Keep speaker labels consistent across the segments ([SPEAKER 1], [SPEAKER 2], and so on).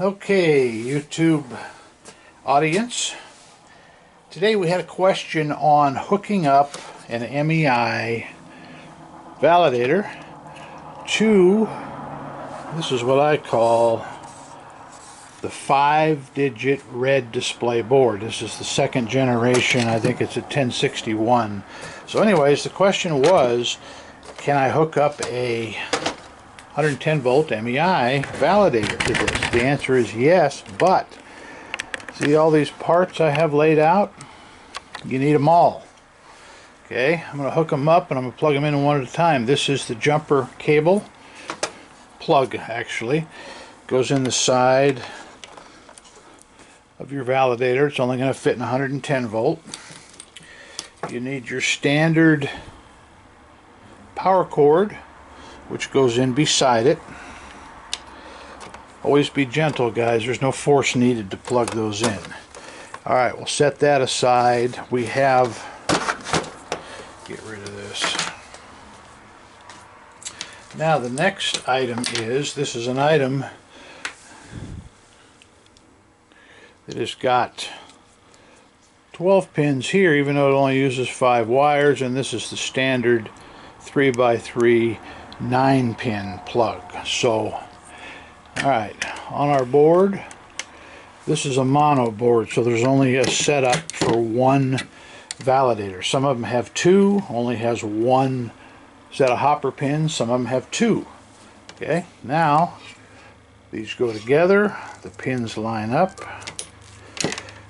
[SPEAKER 1] Okay, YouTube audience. Today we had a question on hooking up an MEI validator to, this is what I call the 5-digit red display board. This is the second generation. I think it's a 1061. So anyways, the question was, can I hook up a 110 volt MEI validator to this? The answer is yes, but see all these parts I have laid out? You need them all. Okay, I'm going to hook them up and I'm going to plug them in one at a time. This is the jumper cable plug, actually. Goes in the side of your validator. It's only going to fit in 110 volt. You need your standard power cord, which goes in beside it. Always be gentle, guys. There's no force needed to plug those in. Alright, we'll set that aside. We have, get rid of this. Now the next item is, this is an item that has got 12 pins here, even though it only uses 5 wires, and this is the standard 3x3 9-pin plug. So, alright, on our board, this is a mono board, so there's only a setup for one validator. Some of them have 2, only has 1 set of hopper pins. Some of them have 2. Okay, now these go together, the pins line up.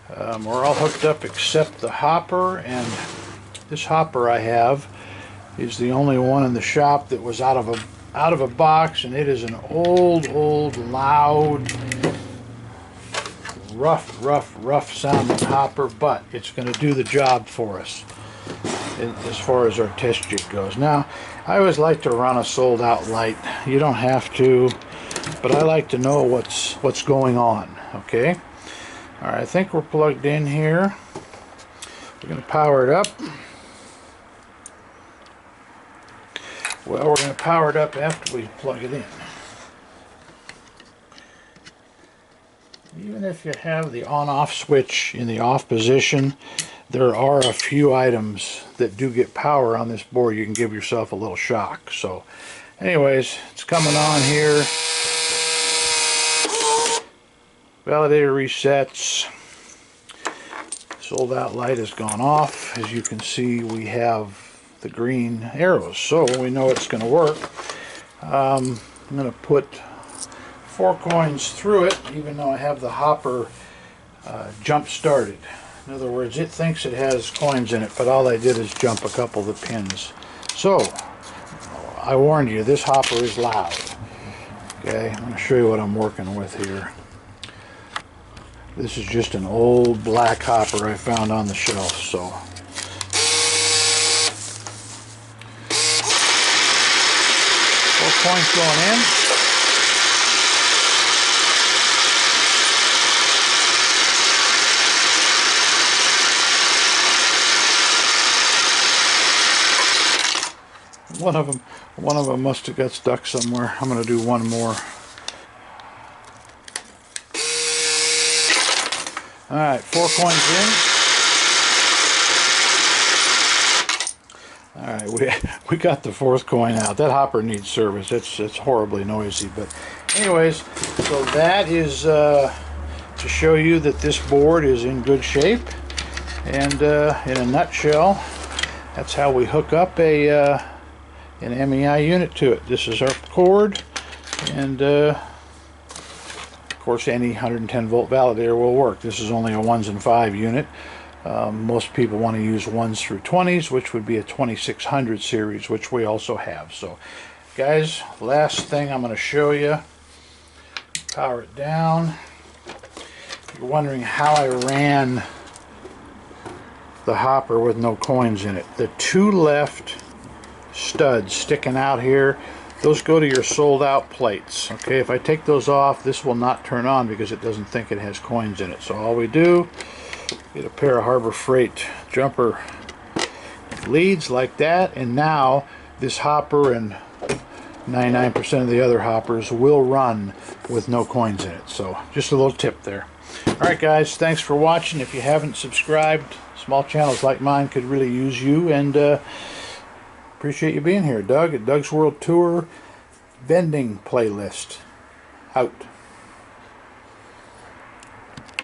[SPEAKER 1] We're all hooked up except the hopper, and this hopper I have is the only one in the shop that was out of a box, and it is an old loud rough sounding hopper, but it's going to do the job for us as far as our test jig goes. Now I always like to run a sold out light. You don't have to, but I like to know what's going on. Okay, alright, I think we're plugged in here. We're going to power it up. Well, we're going to power it up after we plug it in. Even if you have the on-off switch in the off position, there are a few items that do get power on this board. You can give yourself a little shock. So anyways, it's coming on here. Validator resets. Sold out light has gone off. As you can see, we have the green arrows, so we know it's going to work. I'm going to put 4 coins through it, even though I have the hopper jump started. In other words, it thinks it has coins in it, but all I did is jump a couple of the pins. So I warned you, this hopper is loud. Okay, I'm going to show you what I'm working with here. This is just an old black hopper I found on the shelf. So coins going in. One of them must have got stuck somewhere. I'm going to do one more. All right, 4 coins in. All right, we got the 4th coin out. That hopper needs service. It's horribly noisy. But anyways, so that is to show you that this board is in good shape. And in a nutshell, that's how we hook up an MEI unit to it. This is our cord, and of course any 110 volt validator will work. This is only a 1s and 5 unit. Most people want to use 1s through 20s, which would be a 2600 series, which we also have. So guys, last thing I'm going to show you, power it down. You're wondering how I ran the hopper with no coins in it. The 2 left studs sticking out here, those go to your sold out plates. Okay, if I take those off, this will not turn on because it doesn't think it has coins in it. So all we do, get a pair of Harbor Freight jumper leads like that, and now this hopper and 99% of the other hoppers will run with no coins in it. So just a little tip there. Alright guys, thanks for watching. If you haven't subscribed, small channels like mine could really use you, and appreciate you being here. Doug at Doug's World Tour vending playlist. Out.